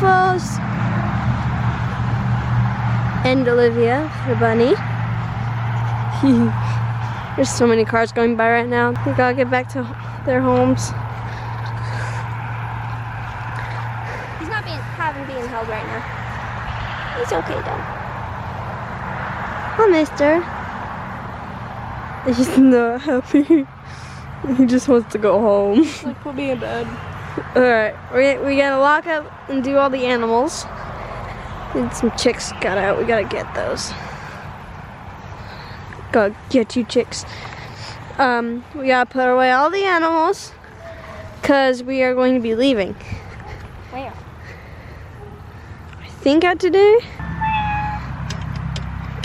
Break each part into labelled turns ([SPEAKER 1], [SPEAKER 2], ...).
[SPEAKER 1] waffles. And Olivia, the bunny. There's so many cars going by right now. They gotta get back to their homes. He's not being held right now. He's okay though. Hi, mister. He's not happy. He just wants to go home.
[SPEAKER 2] Like, put me in bed.
[SPEAKER 1] Alright, we gotta lock up and do all the animals. And some chicks got out. We gotta get those. Gotta get you chicks. We gotta put away all the animals because we are going to be leaving.
[SPEAKER 2] Where?
[SPEAKER 1] I think out today.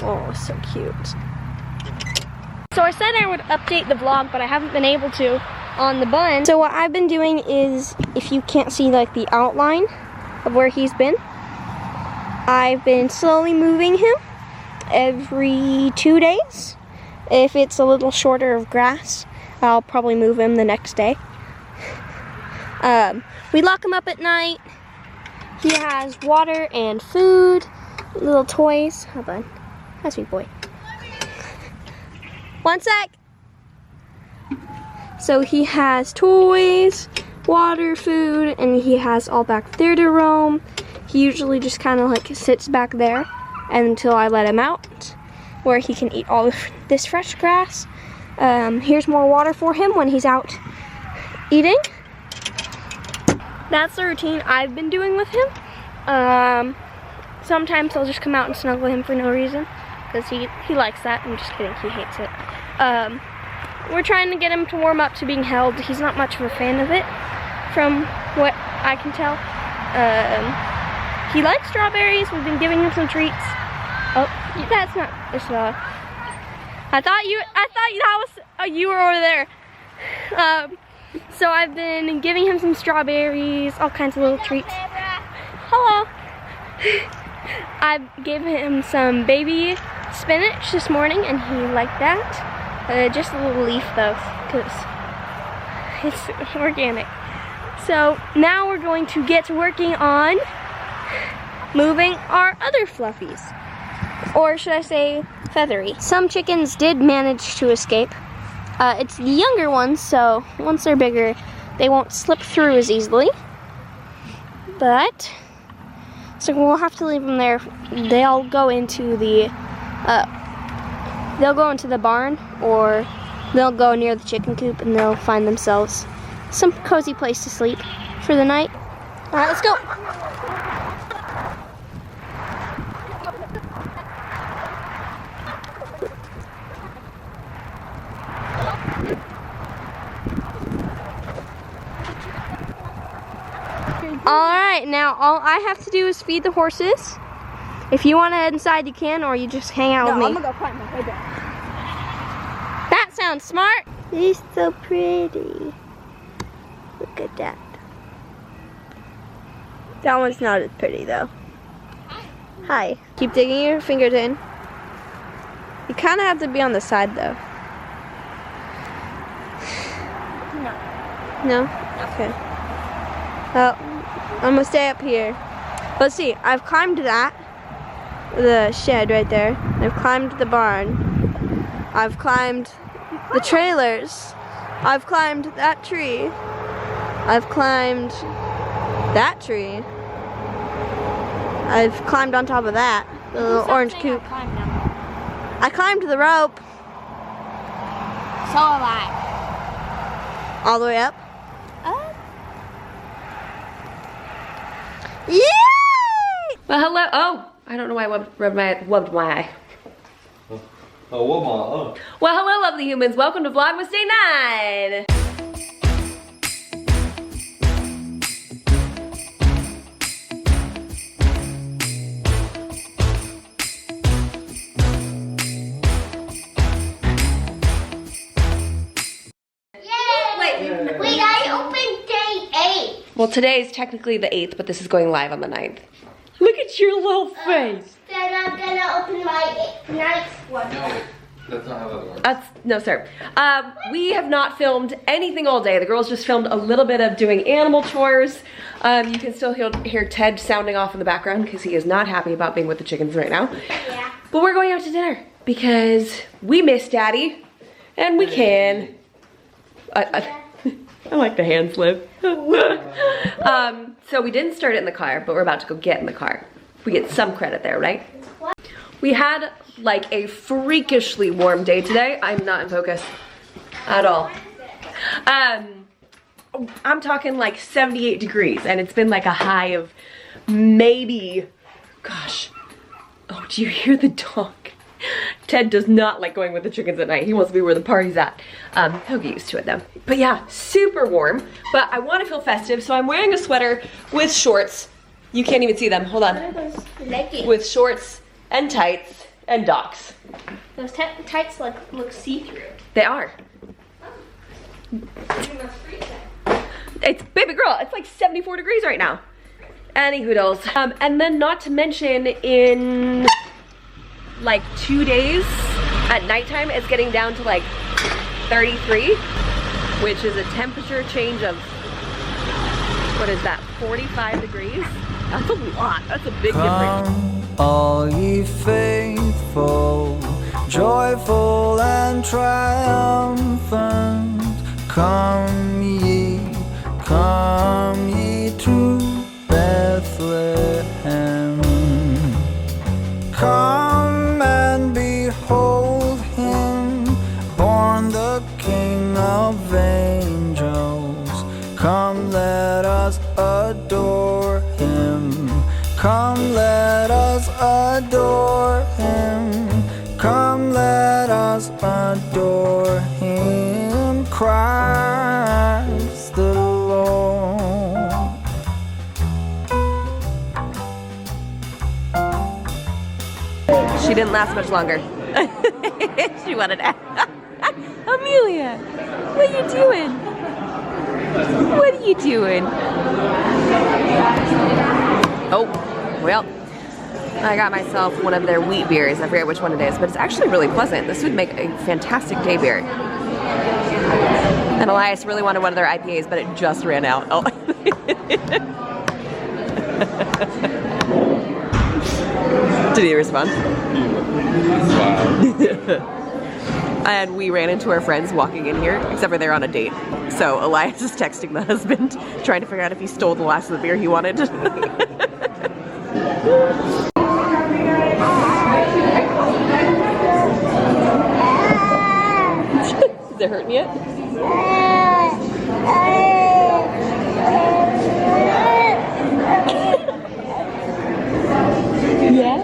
[SPEAKER 1] Oh, so cute. So I said I would update the vlog, but I haven't been able to on the bun. So what I've been doing is, if you can't see like the outline of where he's been, I've been slowly moving him every 2 days. If it's a little shorter of grass, I'll probably move him the next day. We lock him up at night. He has water and food, little toys. Hold on. Hi, sweet boy. One sec. So he has toys, water, food, and he has all back there to roam. He usually just kind of like sits back there until I let him out, where he can eat all of this fresh grass. Here's more water for him when he's out eating. That's the routine I've been doing with him. Sometimes I'll just come out and snuggle him for no reason, because he likes that. I'm just kidding, he hates it. We're trying to get him to warm up to being held. He's not much of a fan of it, from what I can tell. He likes strawberries. We've been giving him some treats. Oh, that's not. I thought you were over there. So I've been giving him some strawberries, all kinds of little treats. Hello. I gave him some baby spinach this morning, and he liked that. Just a little leaf though, because it's organic. So now we're going to get working on moving our other fluffies. Or should I say feathery. Some chickens did manage to escape. It's the younger ones, so once they're bigger, they won't slip through as easily. But, so we'll have to leave them there. They'll go into the barn, or they'll go near the chicken coop and they'll find themselves some cozy place to sleep for the night. All right, let's go. All right, now all I have to do is feed the horses. If you want to head inside, you can, or you just hang out with me.
[SPEAKER 2] I'm gonna go climb my way down.
[SPEAKER 1] That sounds smart. He's so pretty. Look at that. That one's not as pretty though. Hi. Keep digging your fingers in. You kind of have to be on the side though.
[SPEAKER 2] No.
[SPEAKER 1] No? Okay. Well, I'm gonna stay up here. Let's see, I've climbed that. The shed right there. I've climbed the barn. I've climbed the trailers. I've climbed that tree. I've climbed that tree. I've climbed on top of that, the little orange coop. I climbed the rope.
[SPEAKER 2] So have I.
[SPEAKER 1] All the way up. Yay!
[SPEAKER 3] Well, hello. Oh, I don't know why I rubbed my eye. Well, hello, lovely humans. Welcome to Vlogmas Day 9.
[SPEAKER 4] Wait, I opened day 8.
[SPEAKER 3] Well, today is technically the 8th, but this is going live on the 9th. Look at your little face.
[SPEAKER 4] Then I'm gonna open my 9th one.
[SPEAKER 5] No, that's not how that works.
[SPEAKER 3] No, sir. We have not filmed anything all day. The girls just filmed a little bit of doing animal chores. You can still hear Ted sounding off in the background because he is not happy about being with the chickens right now.
[SPEAKER 4] Yeah.
[SPEAKER 3] But we're going out to dinner because we miss Daddy and we can. I like the hand slip. So we didn't start it in the car, but we're about to go get in the car. We get some credit there, right? We had like a freakishly warm day today. I'm not in focus at all. I'm talking like 78 degrees and it's been like a high of maybe, gosh. Oh, do you hear the dog? Ted does not like going with the chickens at night. He wants to be where the party's at. He'll get used to it though. But yeah, super warm, but I want to feel festive, so I'm wearing a sweater with shorts. You can't even see them, hold on. With shorts and tights and docks.
[SPEAKER 1] Those tights look see-through.
[SPEAKER 3] They are. It's, baby girl, it's like 74 degrees right now. Any hoodles. And then not to mention in like 2 days at nighttime, it's getting down to like 33, which is a temperature change of, what is that, 45 degrees? That's a lot, that's a big difference.
[SPEAKER 6] Come, all ye faithful, joyful and triumphant, come ye to Bethlehem. Come and behold him, born the King of angels. Come, let us adore him. Come, let us adore him. Come, let us adore him, Christ the Lord.
[SPEAKER 3] She didn't last much longer. She wanted to. Amelia, what are you doing? What are you doing? Oh, well, I got myself one of their wheat beers. I forget which one it is, but it's actually really pleasant. This would make a fantastic day beer. And Elias really wanted one of their IPAs, but it just ran out. Oh. Did he respond?
[SPEAKER 5] Wow.
[SPEAKER 3] And we ran into our friends walking in here, except for they're on a date. So Elias is texting the husband, trying to figure out if he stole the last of the beer he wanted. Is it hurting yet? Yeah?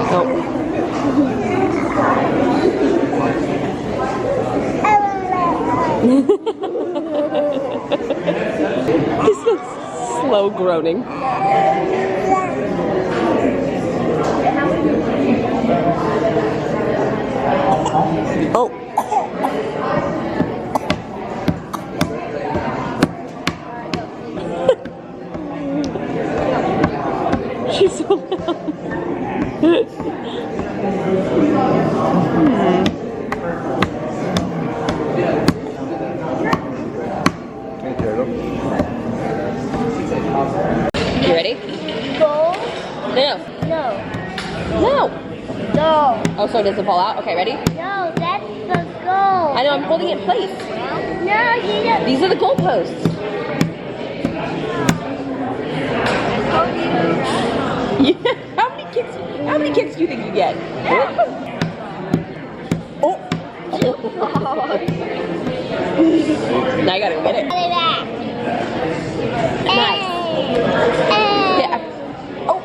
[SPEAKER 3] Oh. This is slow groaning. Oh. She's so loud. You ready?
[SPEAKER 4] Go.
[SPEAKER 3] No.
[SPEAKER 4] No.
[SPEAKER 3] No.
[SPEAKER 4] No.
[SPEAKER 3] Oh, so does it fall out? Okay, ready?
[SPEAKER 4] No, that's the goal.
[SPEAKER 3] I know, I'm holding it in place.
[SPEAKER 4] No, you don't.
[SPEAKER 3] These are the goalposts. Yeah. How many kicks do you think you get? Oh. Now I gotta go get it. Nice. Yeah. Oh.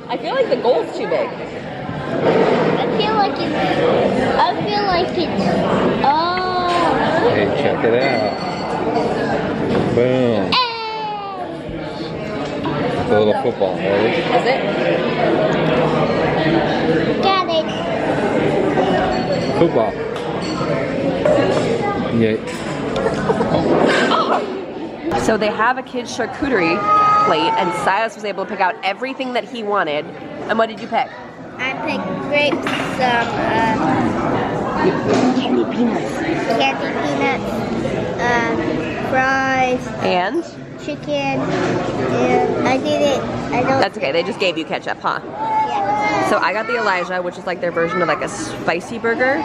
[SPEAKER 3] I feel like the goal's too big.
[SPEAKER 4] I feel like it's. Oh.
[SPEAKER 5] Hey, check it out. Boom. It's a little football, ready?
[SPEAKER 3] Is it?
[SPEAKER 4] Got it.
[SPEAKER 5] Football. Yeah.
[SPEAKER 3] So they have a kid's charcuterie plate, and Silas was able to pick out everything that he wanted. And what did you pick?
[SPEAKER 4] I picked grapes, some
[SPEAKER 3] Candy peanuts.
[SPEAKER 4] candy peanuts, fries,
[SPEAKER 3] And?
[SPEAKER 4] chicken, and I didn't, I don't.
[SPEAKER 3] That's okay, they just gave you ketchup, huh?
[SPEAKER 4] Yeah.
[SPEAKER 3] So I got the Elijah, which is like their version of like a spicy burger.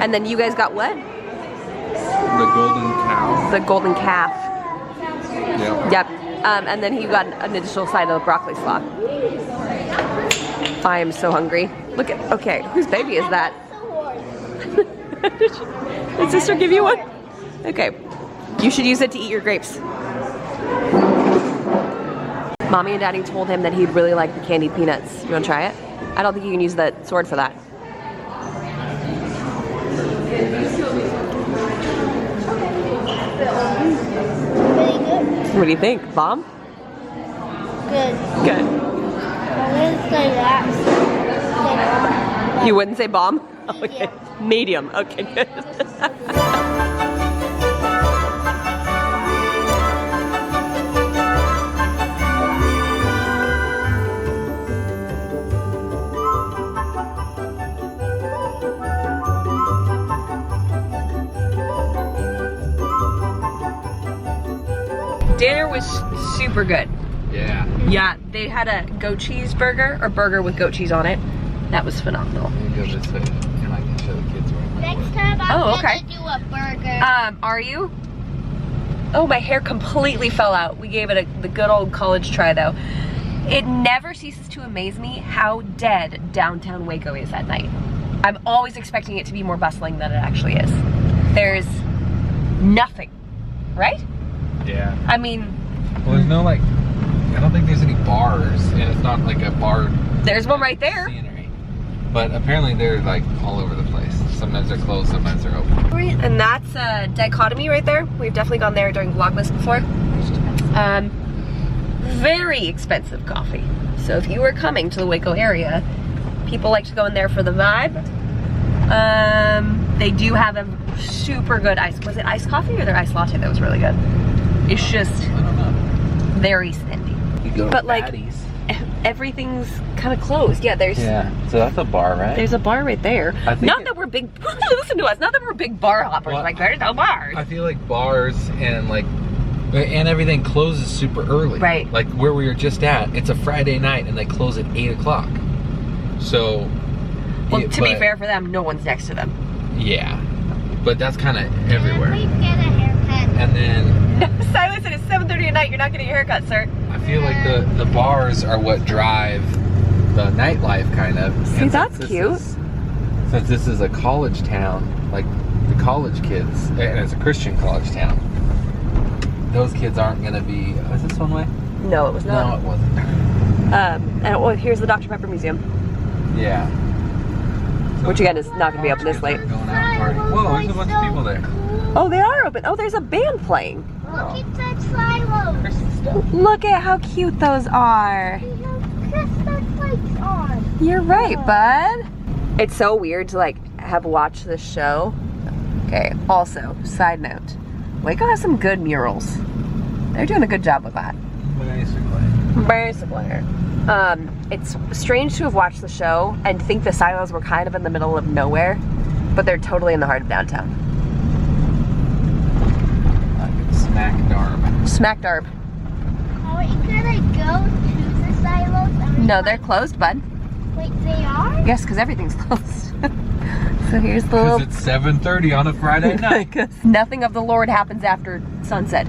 [SPEAKER 3] And then you guys got what?
[SPEAKER 5] The golden cow.
[SPEAKER 3] The golden calf.
[SPEAKER 5] Yep.
[SPEAKER 3] Yep. And then he got an additional side of broccoli slaw. I am so hungry. Look at, okay, whose baby is that? Did sister give you one? Okay. You should use it to eat your grapes. Mommy and Daddy told him that he'd really like the candied peanuts. You wanna try it? I don't think you can use the sword for that.
[SPEAKER 4] Pretty good.
[SPEAKER 3] What do you think? Bomb?
[SPEAKER 4] Good.
[SPEAKER 3] Good.
[SPEAKER 4] I wouldn't say that.
[SPEAKER 3] You wouldn't say bomb? Okay.
[SPEAKER 4] Yeah.
[SPEAKER 3] Medium. Okay, good. Dinner was super good.
[SPEAKER 5] Yeah.
[SPEAKER 3] Yeah, they had a goat cheese burger, or burger with goat cheese on it. That was phenomenal.
[SPEAKER 5] Let me go this way and I can show the kids where I'm
[SPEAKER 4] Next time I'm
[SPEAKER 3] Oh, okay.
[SPEAKER 4] gonna do a burger.
[SPEAKER 3] Are you? Oh, my hair completely fell out. We gave it the good old college try though. It never ceases to amaze me how dead downtown Waco is at night. I'm always expecting it to be more bustling than it actually is. There's nothing, right?
[SPEAKER 5] Yeah.
[SPEAKER 3] I mean,
[SPEAKER 5] Well, there's no like, I don't think there's any bars, and it's not like a bar.
[SPEAKER 3] there's one right there.
[SPEAKER 5] Scenery. But apparently they're like all over the place. Sometimes they're closed, sometimes they're open.
[SPEAKER 3] And that's a dichotomy right there. We've definitely gone there during Vlogmas before. Very expensive coffee. So if you were coming to the Waco area, people like to go in there for the vibe. They do have a super good was it iced coffee or their iced latte that was really good? It's just
[SPEAKER 5] I don't know.
[SPEAKER 3] very spendy.
[SPEAKER 5] You go to
[SPEAKER 3] But like,
[SPEAKER 5] Patty's.
[SPEAKER 3] everything's kind of closed. Yeah, there's
[SPEAKER 5] So that's a bar, right?
[SPEAKER 3] there's a bar right there.
[SPEAKER 5] I think
[SPEAKER 3] Not that we're big, listen to us, not that we're big bar hoppers,
[SPEAKER 5] Well,
[SPEAKER 3] like there's no bars.
[SPEAKER 5] I feel like bars and like, and everything closes super early.
[SPEAKER 3] Right.
[SPEAKER 5] Like where we were just at, it's a Friday night and they close at 8 o'clock. So.
[SPEAKER 3] Well, to be fair for them, no one's next to them.
[SPEAKER 5] Yeah. But that's kind of everywhere.
[SPEAKER 4] Please get a haircut.
[SPEAKER 5] And then
[SPEAKER 3] Silas said it's 7:30 at night, you're not getting a haircut, sir.
[SPEAKER 5] I feel like the bars are what drive the nightlife, kind of.
[SPEAKER 3] See,
[SPEAKER 5] And
[SPEAKER 3] that's
[SPEAKER 5] since
[SPEAKER 3] cute.
[SPEAKER 5] Since this is a college town, like the college kids, and it's a Christian college town, those kids aren't gonna be. Was this one way?
[SPEAKER 3] No, it was
[SPEAKER 5] No,
[SPEAKER 3] not.
[SPEAKER 5] it wasn't.
[SPEAKER 3] And well, here's the Dr. Pepper Museum,
[SPEAKER 5] Yeah.
[SPEAKER 3] which again is not going to be open this late.
[SPEAKER 5] Going out partying. Whoa, there's a bunch of people there.
[SPEAKER 3] Oh, they are open. Oh, there's a band playing.
[SPEAKER 4] Look at that silo.
[SPEAKER 5] Christmas stuff.
[SPEAKER 3] Look at how cute those are.
[SPEAKER 4] They have Christmas lights on.
[SPEAKER 3] You're right, bud. It's so weird to like have watched this show. Okay, also, side note, Waco has some good murals. They're doing a good job with that. Basically. It's strange to have watched the show and think the silos were kind of in the middle of nowhere, but they're totally in the heart of downtown.
[SPEAKER 5] Like smack darb.
[SPEAKER 3] Smack darb.
[SPEAKER 4] Are you gonna go to the silos?
[SPEAKER 3] No, they're closed, bud.
[SPEAKER 4] Wait, they are?
[SPEAKER 3] Yes, because everything's closed. So here's the
[SPEAKER 5] Because
[SPEAKER 3] little...
[SPEAKER 5] it's 7:30 on a Friday night.
[SPEAKER 3] Nothing of the Lord happens after sunset.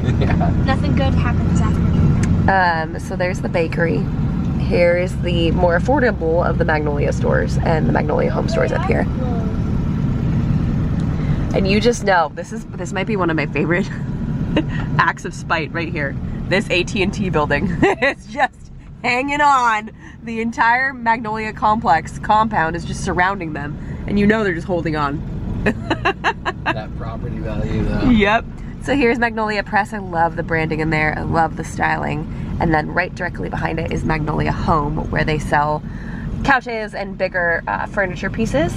[SPEAKER 5] Yeah.
[SPEAKER 2] Nothing good happens after.
[SPEAKER 3] So there's the bakery. Here is the more affordable of the Magnolia stores and the Magnolia home stores up here. And you just know, this might be one of my favorite acts of spite right here. This AT&T building is just hanging on. The entire Magnolia compound is just surrounding them. And you know they're just holding on.
[SPEAKER 5] That property value though.
[SPEAKER 3] Yep. So here's Magnolia Press. I love the branding in there. I love the styling. And then right directly behind it is Magnolia Home, where they sell couches and bigger furniture pieces.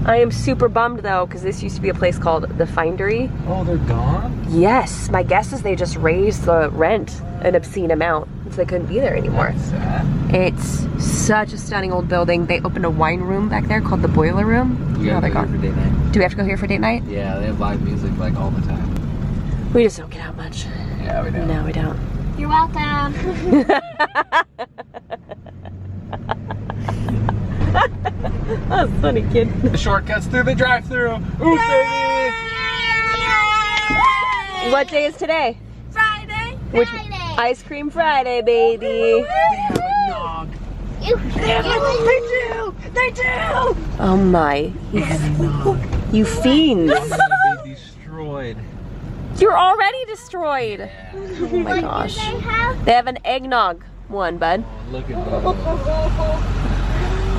[SPEAKER 3] I am super bummed though, because this used to be a place called The Findery.
[SPEAKER 5] Oh, they're gone?
[SPEAKER 3] Yes, my guess is they just raised the rent an obscene amount, so they couldn't be there anymore.
[SPEAKER 5] That's sad.
[SPEAKER 3] It's such a stunning old building. They opened a wine room back there called the Boiler Room.
[SPEAKER 5] We
[SPEAKER 3] Oh,
[SPEAKER 5] gotta
[SPEAKER 3] they're
[SPEAKER 5] go here
[SPEAKER 3] gone.
[SPEAKER 5] for date night.
[SPEAKER 3] Do we have to go here for date night?
[SPEAKER 5] Yeah, they have live music like all the time.
[SPEAKER 3] We just don't get out much.
[SPEAKER 5] Yeah, we don't.
[SPEAKER 3] No, we don't.
[SPEAKER 4] You're welcome.
[SPEAKER 3] That's funny, kid.
[SPEAKER 5] The shortcuts through the drive-thru. Ooh, baby!
[SPEAKER 3] What day is today?
[SPEAKER 4] Friday.
[SPEAKER 3] Which
[SPEAKER 4] Friday.
[SPEAKER 3] Ice Cream Friday, baby.
[SPEAKER 4] You.
[SPEAKER 3] They do. Oh my! You fiends!
[SPEAKER 5] I'm gonna be destroyed.
[SPEAKER 3] You're already destroyed. Oh my
[SPEAKER 4] What
[SPEAKER 3] gosh!
[SPEAKER 4] do they have?
[SPEAKER 3] They have an eggnog one, bud.
[SPEAKER 5] Oh, look at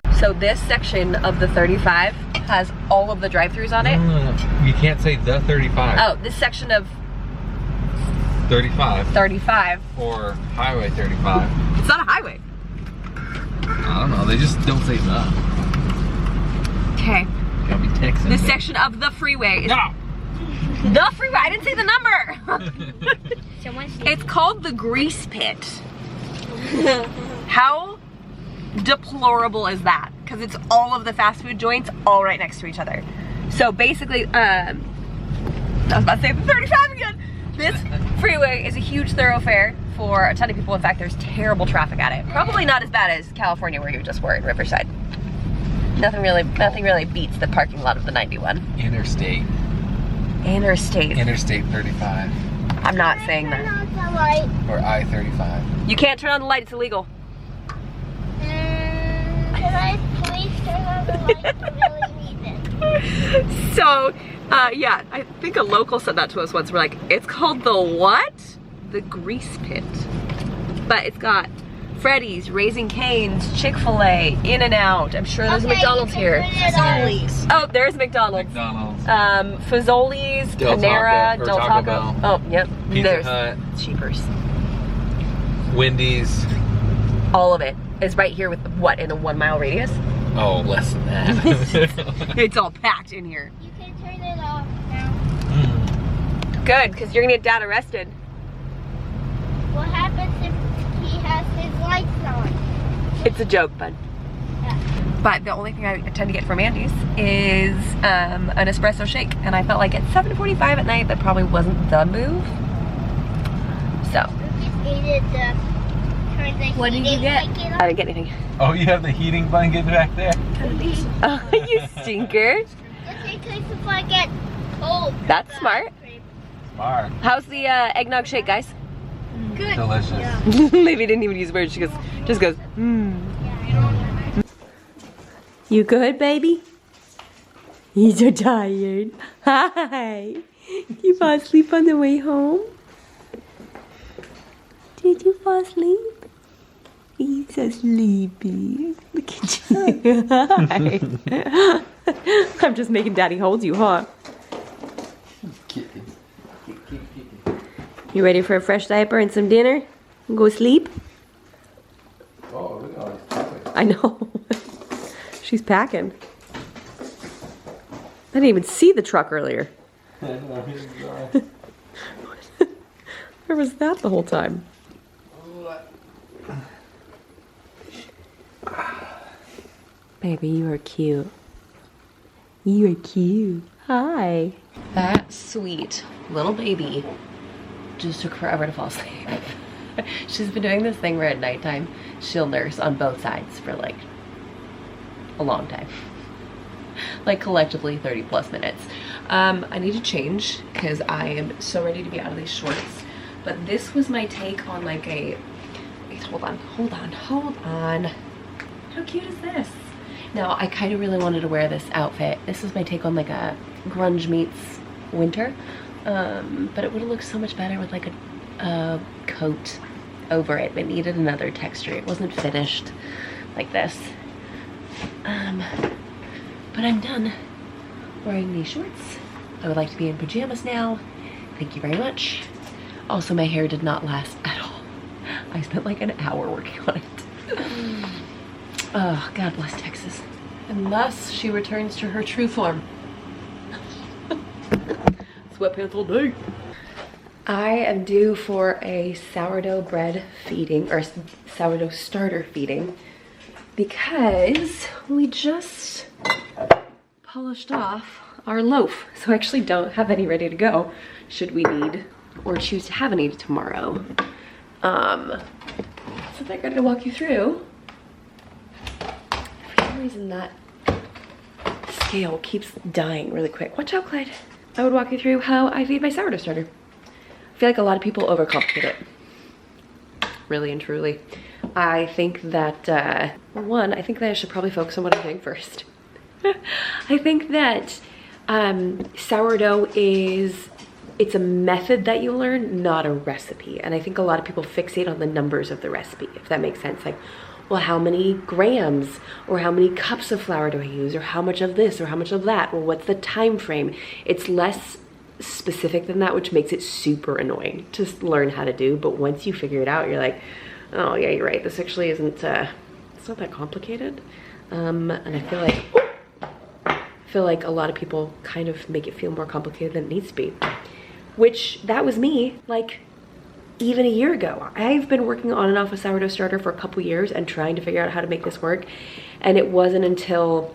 [SPEAKER 5] that.
[SPEAKER 3] So this section of the 35 has all of the drive-thrus on it.
[SPEAKER 5] No. You can't say the 35.
[SPEAKER 3] Oh, this section of
[SPEAKER 5] 35
[SPEAKER 3] 35.
[SPEAKER 5] or Highway 35.
[SPEAKER 3] It's not a highway.
[SPEAKER 5] I don't know. They just don't say the.
[SPEAKER 3] Okay.
[SPEAKER 5] Gotta be Texan.
[SPEAKER 3] This section of the freeway is
[SPEAKER 5] No.
[SPEAKER 3] the freeway. I didn't say the number.
[SPEAKER 4] Someone's
[SPEAKER 3] It's called the Grease Pit. How deplorable is that? Because it's all of the fast food joints all right next to each other. So basically, I was about to say the 35 again. This freeway is a huge thoroughfare for a ton of people. In fact, there's terrible traffic at it. Probably not as bad as California where you just were in Riverside. Nothing really beats the parking lot of the 91.
[SPEAKER 5] Interstate 35
[SPEAKER 3] I'm not saying that.
[SPEAKER 4] Turn on the light.
[SPEAKER 5] or I-35.
[SPEAKER 3] You can't turn on the light, it's illegal.
[SPEAKER 4] Can I please turn on the light? I really need it.
[SPEAKER 3] So, yeah, I think a local said that to us once. We're like, it's called the what? The Grease Pit. But it's got Freddy's, Raising Cane's, Chick-fil-A, In-N-Out. I'm sure there's a McDonald's here.
[SPEAKER 4] Fazoli's.
[SPEAKER 3] Oh, there's McDonald's.
[SPEAKER 5] McDonald's.
[SPEAKER 3] Fazoli's,
[SPEAKER 5] Del
[SPEAKER 3] Panera,
[SPEAKER 5] Taco, or
[SPEAKER 3] Del
[SPEAKER 5] Taco
[SPEAKER 3] Taco.
[SPEAKER 5] Bell.
[SPEAKER 3] Oh, yep.
[SPEAKER 5] Pizza
[SPEAKER 3] There's
[SPEAKER 5] Hut.
[SPEAKER 3] Cheapers.
[SPEAKER 5] Wendy's.
[SPEAKER 3] All of it is right here with what, in a 1 mile radius?
[SPEAKER 5] Oh, less than that.
[SPEAKER 3] It's all packed in here.
[SPEAKER 4] You can turn it off now.
[SPEAKER 3] Good, because you're gonna get Dad arrested.
[SPEAKER 4] What happens if he has his lights on?
[SPEAKER 3] It's a joke, bud. But the only thing I tend to get from Andy's is an espresso shake, and I felt like at 7:45 at night that probably wasn't the move. So,
[SPEAKER 4] Lucas ate the
[SPEAKER 3] what did you get? I didn't get anything.
[SPEAKER 5] Oh, you have the heating blanket back there?
[SPEAKER 3] Oh, you stinker.
[SPEAKER 4] Just in case if I get cold.
[SPEAKER 3] That's smart.
[SPEAKER 5] Smart.
[SPEAKER 3] How's the eggnog shake, guys?
[SPEAKER 4] Good.
[SPEAKER 5] Delicious.
[SPEAKER 3] Maybe didn't even use words. She just goes, You good, baby? He's so tired. Hi. You fall asleep on the way home? Did you fall asleep? He's so sleepy. Look at you. Hi. I'm just making Daddy hold you, huh? You ready for a fresh diaper and some dinner? And go sleep?
[SPEAKER 5] Oh, look at all these topics.
[SPEAKER 3] I know. She's packing. I didn't even see the truck earlier. Where was that the whole time? Baby, you are cute. You are cute. Hi. That sweet little baby just took forever to fall asleep. She's been doing this thing where at nighttime she'll nurse on both sides for like a long time. Like collectively 30 plus minutes. I need to change because I am so ready to be out of these shorts. But this was my take on like a, wait, hold on. How cute is this? Now I kind of really wanted to wear this outfit. This is my take on like a grunge meets winter. But it would have looked so much better with like a coat over it. It needed another texture. It wasn't finished like this. But I'm done wearing these shorts. I would like to be in pajamas now. Thank you very much. Also, my hair did not last at all. I spent like an hour working on it. Oh, God bless Texas. Unless she returns to her true form. Sweatpants all day. I am due for a sourdough bread feeding, or sourdough starter feeding, because we just polished off our loaf. So I actually don't have any ready to go, should we need or choose to have any tomorrow. So they're going to walk you through. For some reason that scale keeps dying really quick. Watch out, Clyde. I would walk you through how I feed my sourdough starter. I feel like a lot of people overcomplicate it. Really and truly. I think that, well, one, I think that I should probably focus on what I'm doing first. I think that sourdough it's a method that you learn, not a recipe. And I think a lot of people fixate on the numbers of the recipe, if that makes sense. Like, well, how many grams or how many cups of flour do I use, or how much of this or how much of that, or what's the time frame? It's less specific than that, which makes it super annoying to learn how to do. But once you figure it out, you're like, oh yeah, you're right, this actually isn't it's not that complicated. And I feel like a lot of people kind of make it feel more complicated than it needs to be, which that was me like even a year ago. I've been working on and off a sourdough starter for a couple years and trying to figure out how to make this work, and it wasn't until,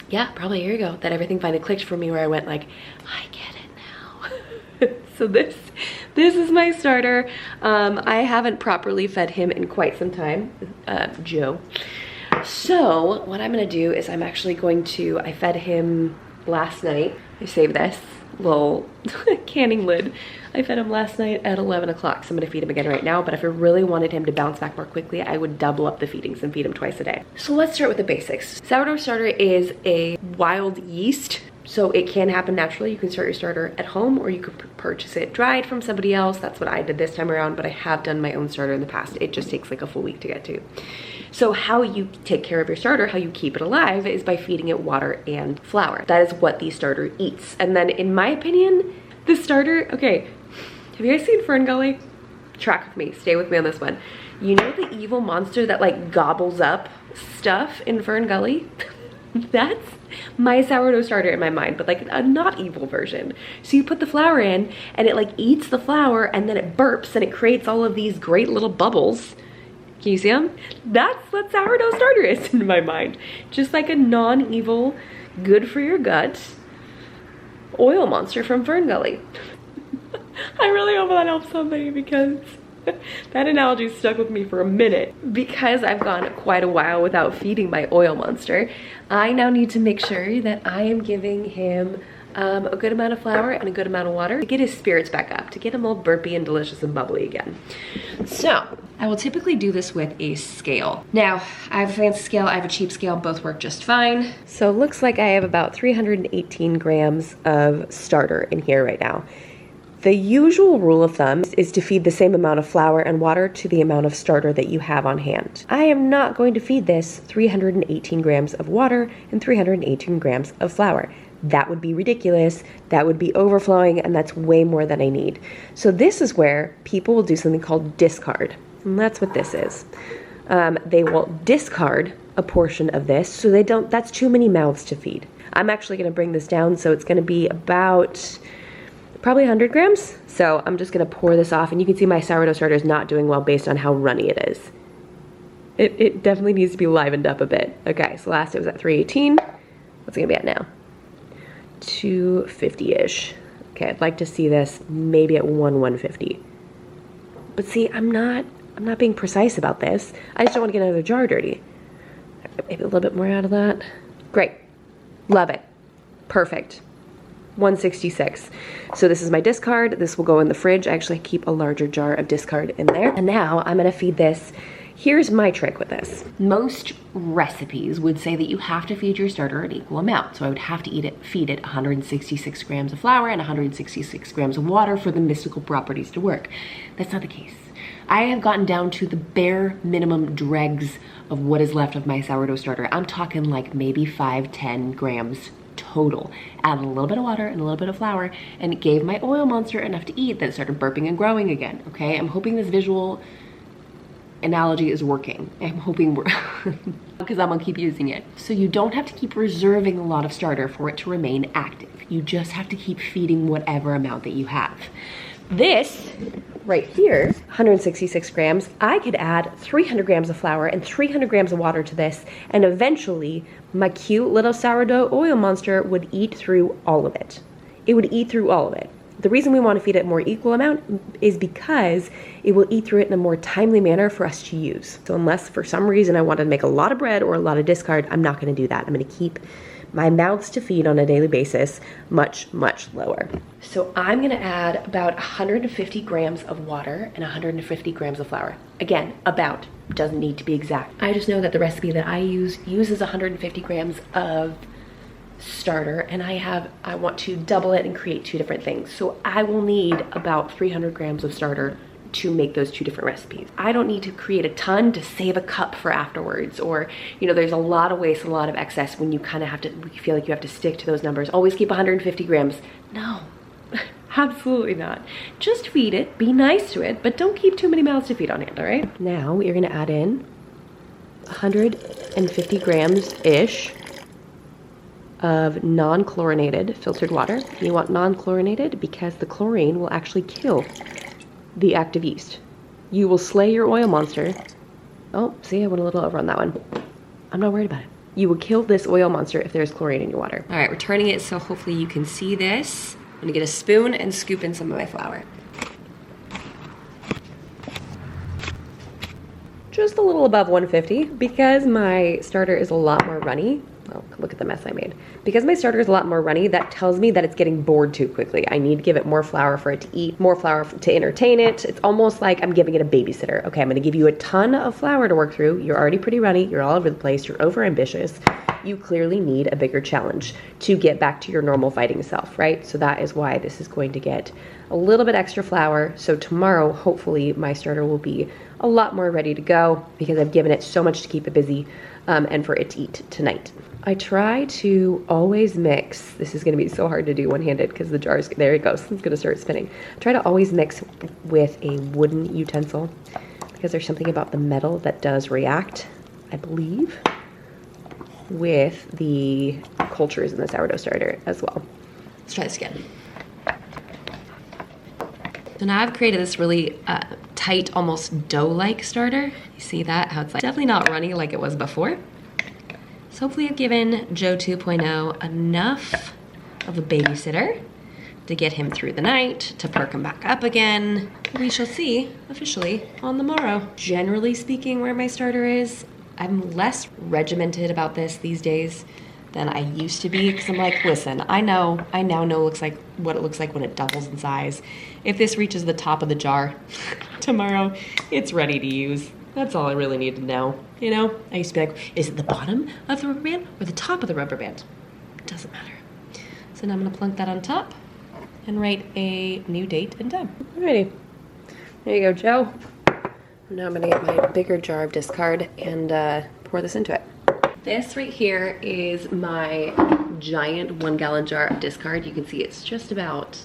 [SPEAKER 3] yeah, probably a year ago that everything finally clicked for me, where I went like, I get it now. So this is my starter. I haven't properly fed him in quite some time, Joe. So what I'm gonna do is I'm actually going to, I fed him last night. I saved this little canning lid. I fed him last night at 11 o'clock, so I'm gonna feed him again right now. But if I really wanted him to bounce back more quickly, I would double up the feedings and feed him twice a day. So let's start with the basics. Sourdough starter is a wild yeast, so it can happen naturally. You can start your starter at home, or you could purchase it dried from somebody else. That's what I did this time around, but I have done my own starter in the past. It just takes like a full week to get to. So how you take care of your starter, how you keep it alive, is by feeding it water and flour. That is what the starter eats. And then in my opinion, the starter, okay, have you guys seen Fern Gully? Track with me, stay with me on this one. You know the evil monster that like gobbles up stuff in Fern Gully? That's my sourdough starter in my mind, but like a not evil version. So you put the flour in and it like eats the flour, and then it burps and it creates all of these great little bubbles. Can you see them? That's what sourdough starter is in my mind. Just like a non-evil, good for your gut oil monster from Fern Gully. I really hope that helps somebody, because that analogy stuck with me for a minute. Because I've gone quite a while without feeding my oil monster, I now need to make sure that I am giving him a good amount of flour and a good amount of water to get his spirits back up, to get him all burpy and delicious and bubbly again. So I will typically do this with a scale. Now, I have a fancy scale, I have a cheap scale, both work just fine. So it looks like I have about 318 grams of starter in here right now. The usual rule of thumb is to feed the same amount of flour and water to the amount of starter that you have on hand. I am not going to feed this 318 grams of water and 318 grams of flour. That would be ridiculous, that would be overflowing, and that's way more than I need. So this is where people will do something called discard, and that's what this is. They will discard a portion of this, so they don't, that's too many mouths to feed. I'm actually gonna bring this down, so it's gonna be about probably 100 grams. So I'm just gonna pour this off, and you can see my sourdough starter is not doing well based on how runny it is. It definitely needs to be livened up a bit. Okay, so last it was at 318. What's it gonna be at now? 250-ish. Okay, I'd like to see this maybe at 150. But see, I'm not being precise about this. I just don't want to get another jar dirty. Maybe a little bit more out of that. Great. Love it. Perfect. 166. So this is my discard. This will go in the fridge. I actually keep a larger jar of discard in there. And now I'm gonna feed this. Here's my trick with this. Most recipes would say that you have to feed your starter an equal amount. So I would have to feed it 166 grams of flour and 166 grams of water for the mystical properties to work. That's not the case. I have gotten down to the bare minimum dregs of what is left of my sourdough starter. I'm talking like maybe 5-10 grams total. Add a little bit of water and a little bit of flour, and it gave my oil monster enough to eat that it started burping and growing again, okay? I'm hoping this visual analogy is working. I'm hoping we're, because I'm gonna keep using it. So you don't have to keep reserving a lot of starter for it to remain active. You just have to keep feeding whatever amount that you have. This right here, 166 grams, I could add 300 grams of flour and 300 grams of water to this, and eventually my cute little sourdough oil monster would eat through all of it. It would eat through all of it. The reason we want to feed it a more equal amount is because it will eat through it in a more timely manner for us to use. So unless for some reason I wanted to make a lot of bread or a lot of discard, I'm not going to do that. I'm going to keep my mouths to feed on a daily basis much, much lower. So I'm going to add about 150 grams of water and 150 grams of flour. Again, about, doesn't need to be exact. I just know that the recipe that I use uses 150 grams of starter, and I want to double it and create 2 different things. So I will need about 300 grams of starter to make those 2 different recipes. I don't need to create a ton to save a cup for afterwards, or, you know, there's a lot of waste, a lot of excess when you kind of have to, you feel like you have to stick to those numbers. Always keep 150 grams. No, absolutely not. Just feed it, be nice to it, but don't keep too many mouths to feed on hand, all right? Now we are gonna add in 150 grams-ish of non-chlorinated filtered water. You want non-chlorinated because the chlorine will actually kill the active yeast. You will slay your oil monster. Oh, see, I went a little over on that one. I'm not worried about it. You will kill this oil monster if there's chlorine in your water. All right, we're turning it so hopefully you can see this. I'm gonna get a spoon and scoop in some of my flour. Just a little above 150 because my starter is a lot more runny. Oh, look at the mess I made. Because my starter is a lot more runny, that tells me that it's getting bored too quickly. I need to give it more flour for it to eat, more flour to entertain it. It's almost like I'm giving it a babysitter. Okay, I'm gonna give you a ton of flour to work through. You're already pretty runny, you're all over the place, you're over ambitious. You clearly need a bigger challenge to get back to your normal fighting self, right? So that is why this is going to get a little bit extra flour. So tomorrow, hopefully my starter will be a lot more ready to go because I've given it so much to keep it busy and for it to eat tonight. I try to always mix. This is gonna be so hard to do one-handed because the jar's, there it goes, it's gonna start spinning. I try to always mix with a wooden utensil because there's something about the metal that does react, I believe, with the cultures in the sourdough starter as well. Let's try this again. So now I've created this really tight, almost dough-like starter. You see that? How it's like definitely not runny like it was before. So hopefully I've given Joe 2.0 enough of a babysitter to get him through the night, to perk him back up again. We shall see officially on the morrow. Generally speaking, where my starter is, I'm less regimented about this these days than I used to be, because I'm like, listen, I now know what it looks like when it doubles in size. If this reaches the top of the jar tomorrow, it's ready to use. That's all I really need to know, you know? I used to be like, is it the bottom of the rubber band or the top of the rubber band? It doesn't matter. So now I'm gonna plunk that on top and write a new date and time. Alrighty, there you go, Joe. Now I'm gonna get my bigger jar of discard and pour this into it. This right here is my giant 1 gallon jar of discard. You can see it's just about,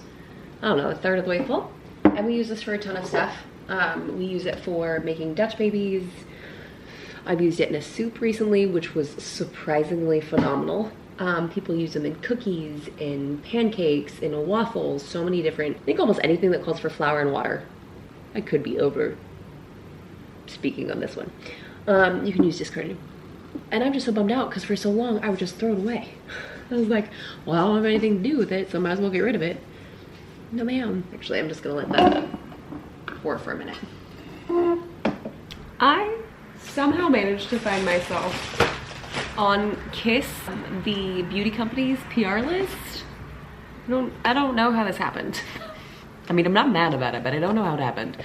[SPEAKER 3] I don't know, a third of the way full. And we use this for a ton of stuff. We use it for making Dutch babies. I've used it in a soup recently, which was surprisingly phenomenal. People use them in cookies, in pancakes, in waffles, so many different, I think almost anything that calls for flour and water. I could be over speaking on this one. You can use discarded. And I'm just so bummed out because for so long I would just throw it away. I was like, well, I don't have anything to do with it, so I might as well get rid of it. No ma'am. Actually, I'm just gonna let that pour for a minute. I somehow managed to find myself on Kiss, the beauty company's PR list. I don't know how this happened. I mean, I'm not mad about it, but I don't know how it happened.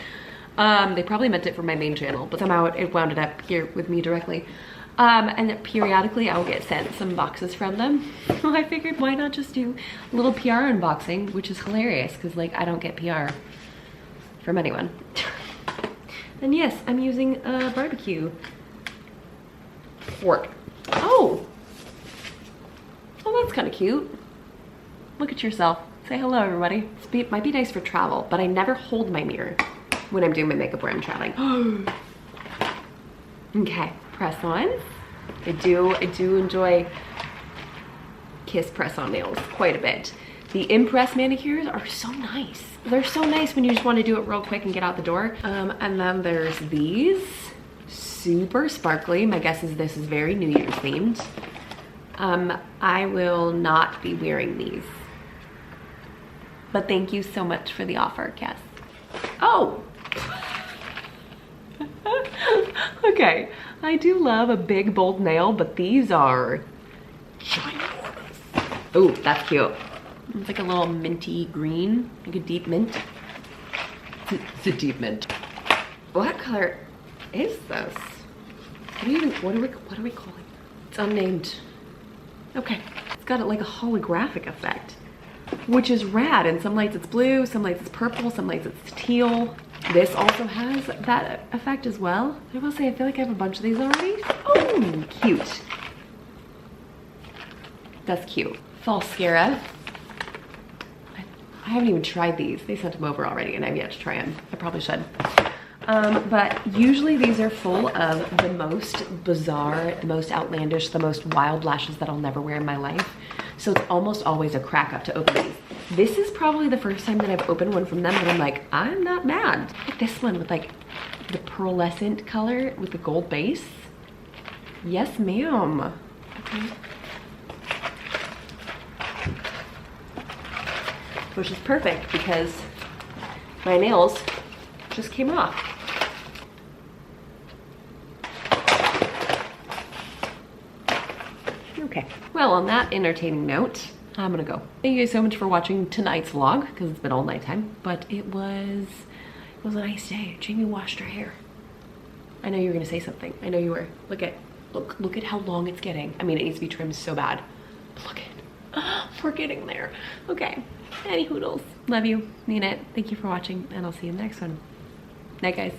[SPEAKER 3] They probably meant it for my main channel, but somehow it wound up here with me directly. And periodically I will get sent some boxes from them. So I figured why not just do a little PR unboxing, which is hilarious because like I don't get PR from anyone. And yes, I'm using a barbecue fork. Oh, that's kind of cute. Look at yourself. Say hello, everybody. It might be nice for travel, but I never hold my mirror when I'm doing my makeup where I'm traveling. Okay, press on. I do enjoy Kiss press-on nails quite a bit. The Impress manicures are so nice. They're so nice when you just want to do it real quick and get out the door. And then there's these, super sparkly. My guess is this is very New Year's themed. I will not be wearing these But thank you so much for the offer, Cass. Oh! Okay, I do love a big, bold nail, but these are ginormous. Ooh, that's cute. It's like a little minty green, like a deep mint. It's a deep mint. What color is this? What are we calling it? It's unnamed. Okay, it's got like a holographic effect, which is rad. In some lights it's blue, some lights it's purple, some lights it's teal. This also has that effect as well. I will say, I feel like I have a bunch of these already. Oh, cute. That's cute. Falscara. I haven't even tried these. They sent them over already and I've yet to try them. I probably should. But usually these are full of the most bizarre, the most outlandish, the most wild lashes that I'll never wear in my life. So it's almost always a crack up to open these. This is probably the first time that I've opened one from them that I'm like, I'm not mad. Like this one with like the pearlescent color with the gold base. Yes, ma'am. Okay. Which is perfect because my nails just came off. Okay, well, on that entertaining note, I'm gonna go. Thank you guys so much for watching tonight's vlog, because it's been all nighttime, but it was a nice day. Jamie washed her hair. I know you were gonna say something. I know you were. Look at how long it's getting. I mean, it needs to be trimmed so bad. But look at, we're getting there. Okay, any hoodles. Love you, mean it. Thank you for watching, and I'll see you in the next one. Night, guys.